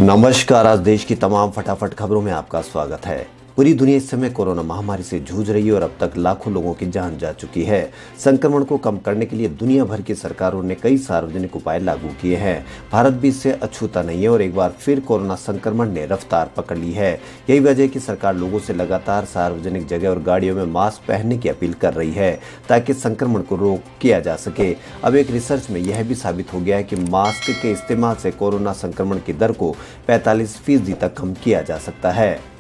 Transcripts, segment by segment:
नमस्कार। आज देश की तमाम फटाफट खबरों में आपका स्वागत है। पूरी दुनिया इस समय कोरोना महामारी से जूझ रही है और अब तक लाखों लोगों की जान जा चुकी है। संक्रमण को कम करने के लिए दुनिया भर की सरकारों ने कई सार्वजनिक उपाय लागू किए हैं। भारत भी इससे अछूता नहीं है और एक बार फिर कोरोना संक्रमण ने रफ्तार पकड़ ली है। यही वजह है कि सरकार लोगों से लगातार सार्वजनिक जगह और गाड़ियों में मास्क पहनने की अपील कर रही है ताकि संक्रमण को रोक किया जा सके। अब एक रिसर्च में यह भी साबित हो गया है कि मास्क के इस्तेमाल से कोरोना संक्रमण की दर को 45% तक कम किया जा सकता है।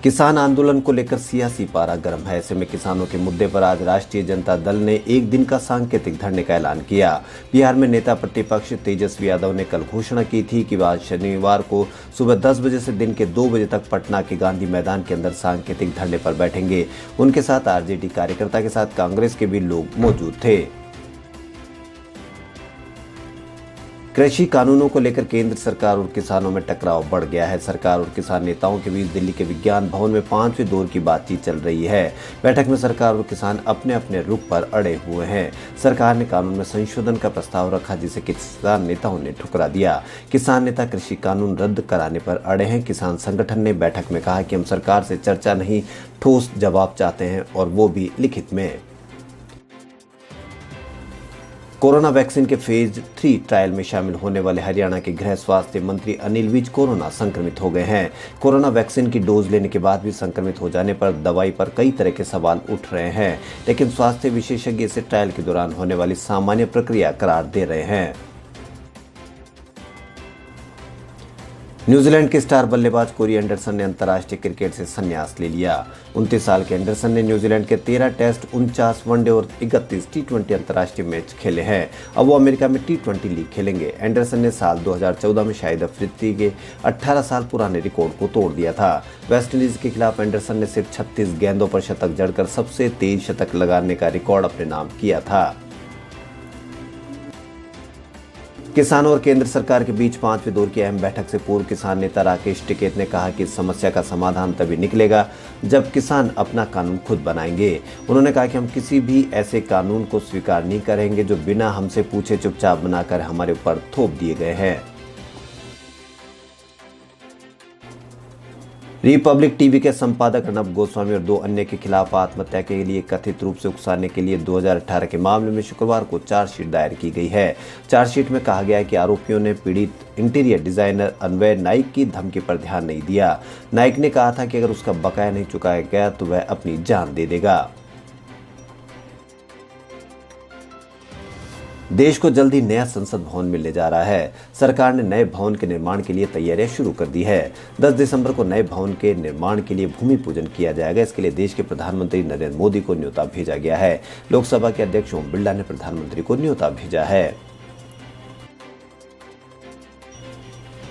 किसान आंदोलन को लेकर सियासी पारा गर्म है। ऐसे में किसानों के मुद्दे पर आज राष्ट्रीय जनता दल ने एक दिन का सांकेतिक धरने का ऐलान किया। बिहार में नेता प्रतिपक्ष तेजस्वी यादव ने कल घोषणा की थी कि आज शनिवार को सुबह 10 बजे से दिन के 2 बजे तक पटना के गांधी मैदान के अंदर सांकेतिक धरने पर बैठेंगे। उनके साथ आरजेडी कार्यकर्ता के साथ कांग्रेस के भी लोग मौजूद थे। कृषि कानूनों को लेकर केंद्र सरकार और किसानों में टकराव बढ़ गया है। सरकार और किसान नेताओं के बीच दिल्ली के विज्ञान भवन में 5वें दौर की बातचीत चल रही है। बैठक में सरकार और किसान अपने अपने रुख पर अड़े हुए हैं। सरकार ने कानून में संशोधन का प्रस्ताव रखा जिसे किसान नेताओं ने ठुकरा दिया। किसान नेता कृषि कानून रद्द कराने पर अड़े हैं। किसान संगठन ने बैठक में कहा कि हम सरकार से चर्चा नहीं, ठोस जवाब चाहते हैं और वो भी लिखित में। कोरोना वैक्सीन के फेज 3 ट्रायल में शामिल होने वाले हरियाणा के गृह स्वास्थ्य मंत्री अनिल विज कोरोना संक्रमित हो गए हैं। कोरोना वैक्सीन की डोज लेने के बाद भी संक्रमित हो जाने पर दवाई पर कई तरह के सवाल उठ रहे हैं, लेकिन स्वास्थ्य विशेषज्ञ इसे ट्रायल के दौरान होने वाली सामान्य प्रक्रिया करार दे रहे हैं। न्यूजीलैंड के स्टार बल्लेबाज कोरी एंडरसन ने अंतर्राष्ट्रीय क्रिकेट से संन्यास ले लिया। 29 साल के एंडरसन ने न्यूजीलैंड के 13 टेस्ट, 49 वनडे और 31 टी20 अंतर्राष्ट्रीय मैच खेले हैं। अब वो अमेरिका में टी20 लीग खेलेंगे। एंडरसन ने साल 2014 में शाहिद अफरीदी के 18 साल पुराने रिकॉर्ड को तोड़ दिया था। वेस्टइंडीज के खिलाफ एंडरसन ने सिर्फ 36 गेंदों पर शतक जड़कर सबसे तेज शतक लगाने का रिकॉर्ड अपने नाम किया था। किसानों और केंद्र सरकार के बीच 5वें दौर की अहम बैठक से पूर्व किसान नेता राकेश टिकैत ने कहा कि इस समस्या का समाधान तभी निकलेगा जब किसान अपना कानून खुद बनाएंगे। उन्होंने कहा कि हम किसी भी ऐसे कानून को स्वीकार नहीं करेंगे जो बिना हमसे पूछे चुपचाप बनाकर हमारे ऊपर थोप दिए गए हैं। रिपब्लिक टीवी के संपादक अर्नब गोस्वामी और 2 अन्य के खिलाफ आत्महत्या के लिए कथित रूप से उकसाने के लिए 2018 के मामले में शुक्रवार को चार्जशीट दायर की गई है। चार्जशीट में कहा गया है कि आरोपियों ने पीड़ित इंटीरियर डिजाइनर अन्वय नाइक की धमकी पर ध्यान नहीं दिया। नाइक ने कहा था कि अगर उसका बकाया नहीं चुकाया गया तो वह अपनी जान दे देगा। देश को जल्द ही नया संसद भवन मिलने जा रहा है। सरकार ने नए भवन के निर्माण के लिए तैयारियां शुरू कर दी है। 10 दिसंबर को नए भवन के निर्माण के लिए भूमि पूजन किया जाएगा। इसके लिए देश के प्रधानमंत्री नरेंद्र मोदी को न्योता भेजा गया है। लोकसभा के अध्यक्ष ओम बिरला ने प्रधानमंत्री को न्योता भेजा है।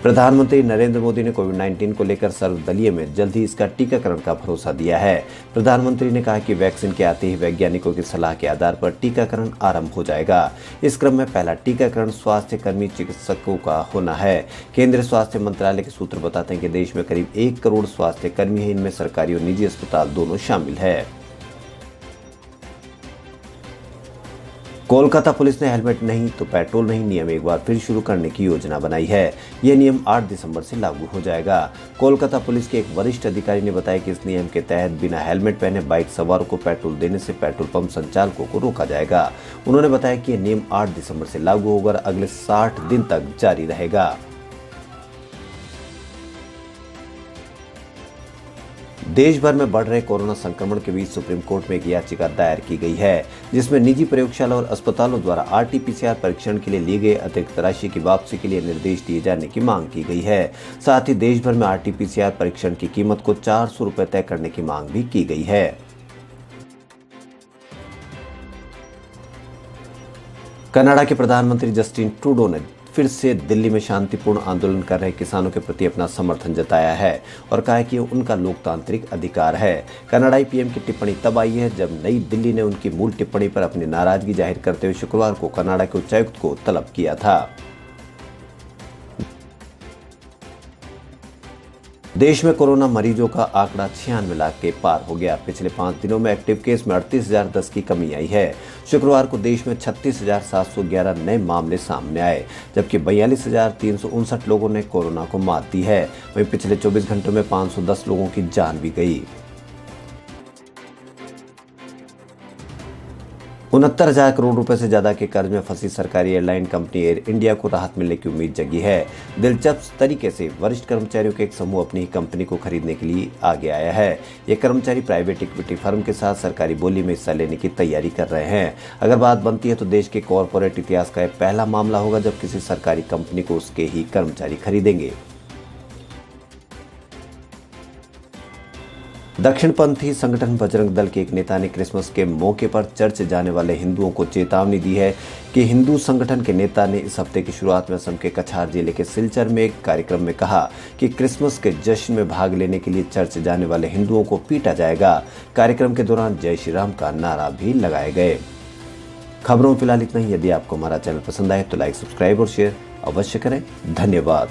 प्रधानमंत्री नरेंद्र मोदी ने कोविड-19 को लेकर सर्वदलीय में जल्द ही इसका टीकाकरण का भरोसा दिया है। प्रधानमंत्री ने कहा कि वैक्सीन के आते ही वैज्ञानिकों की सलाह के आधार पर टीकाकरण आरंभ हो जाएगा। इस क्रम में पहला टीकाकरण स्वास्थ्य कर्मी चिकित्सकों का होना है। केंद्रीय स्वास्थ्य मंत्रालय के सूत्र बताते हैं कि देश में करीब 1 करोड़ स्वास्थ्य कर्मी हैं। इनमें सरकारी और निजी अस्पताल दोनों शामिल है। कोलकाता पुलिस ने हेलमेट नहीं तो पेट्रोल नहीं नियम एक बार फिर शुरू करने की योजना बनाई है। यह नियम 8 दिसंबर से लागू हो जाएगा। कोलकाता पुलिस के एक वरिष्ठ अधिकारी ने बताया कि इस नियम के तहत बिना हेलमेट पहने बाइक सवारों को पेट्रोल देने से पेट्रोल पंप संचालकों को रोका जाएगा। उन्होंने बताया कि यह नियम 8 दिसंबर से लागू होकर अगले 60 दिन तक जारी रहेगा। देश भर में बढ़ रहे कोरोना संक्रमण के बीच सुप्रीम कोर्ट में एक याचिका दायर की गई है जिसमें निजी प्रयोगशाला और अस्पतालों द्वारा आरटी-पीसीआर परीक्षण के लिए ली गई अतिरिक्त राशि की वापसी के लिए निर्देश दिए जाने की मांग की गई है। साथ ही देश भर में आरटी-पीसीआर परीक्षण की कीमत को 400 रुपए तय करने की मांग भी की गई है। कनाडा के प्रधानमंत्री जस्टिन ट्रूडो ने फिर से दिल्ली में शांतिपूर्ण आंदोलन कर रहे किसानों के प्रति अपना समर्थन जताया है और कहा है कि उनका लोकतांत्रिक अधिकार है। कनाडाई पीएम की टिप्पणी तब आई है जब नई दिल्ली ने उनकी मूल टिप्पणी पर अपनी नाराजगी जाहिर करते हुए शुक्रवार को कनाडा के उच्चायुक्त को तलब किया था। देश में कोरोना मरीजों का आंकड़ा 96 लाख के पार हो गया। पिछले 5 दिनों में एक्टिव केस में 38,010 की कमी आई है। शुक्रवार को देश में 36,711 नए मामले सामने आए, जबकि 42,359 लोगों ने कोरोना को मात दी है। वहीं पिछले 24 घंटों में 510 लोगों की जान भी गई। 69,000 करोड़ रुपए से ज्यादा के कर्ज में फंसी सरकारी एयरलाइन कंपनी एयर इंडिया को राहत मिलने की उम्मीद जगी है। दिलचस्प तरीके से वरिष्ठ कर्मचारियों के एक समूह अपनी ही कंपनी को खरीदने के लिए आगे आया है। ये कर्मचारी प्राइवेट इक्विटी फर्म के साथ सरकारी बोली में हिस्सा लेने की तैयारी कर रहे हैं। अगर बात बनती है तो देश के कॉरपोरेट इतिहास का यह पहला मामला होगा जब किसी सरकारी कंपनी को उसके ही कर्मचारी खरीदेंगे। दक्षिणपंथी संगठन बजरंग दल के एक नेता ने क्रिसमस के मौके पर चर्च जाने वाले हिंदुओं को चेतावनी दी है कि हिंदू संगठन के नेता ने इस हफ्ते की शुरुआत में असम के कछार जिले के सिलचर में एक कार्यक्रम में कहा कि क्रिसमस के जश्न में भाग लेने के लिए चर्च जाने वाले हिंदुओं को पीटा जाएगा। कार्यक्रम के दौरान जय श्री राम का नारा भी लगाए गए। खबरों में फिलहाल इतना ही। यदि आपको हमारा चैनल पसंद आए तो लाइक, सब्सक्राइब और शेयर अवश्य करें। धन्यवाद।